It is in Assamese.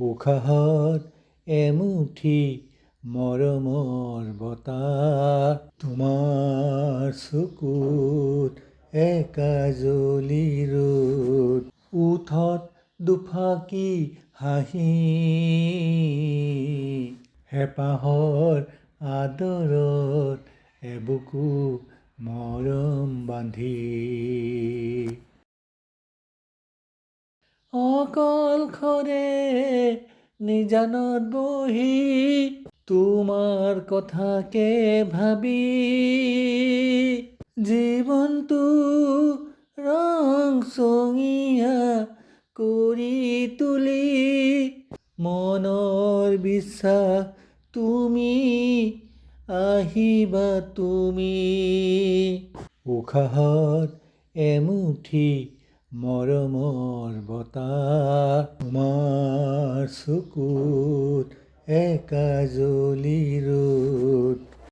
উশাহত এমুঠি মৰমৰ বতাহ, তোমাৰ চকুত একাজলি ৰ'দ, ওঠত দুফাকি হাঁহি, হেঁপাহৰ আদৰত এবুকু মৰম বান্ধি। অকলশৰে নিজানত বহি তোমাৰ কথাকে ভাবি, জীৱনটো ৰংচঙীয়া কৰি তুলি, মনৰ বিশ্বাস তুমি আহিবা তুমি। উশাহত এমুঠি মৰমৰ বতাহ, তোমাৰ চকুত একাজলি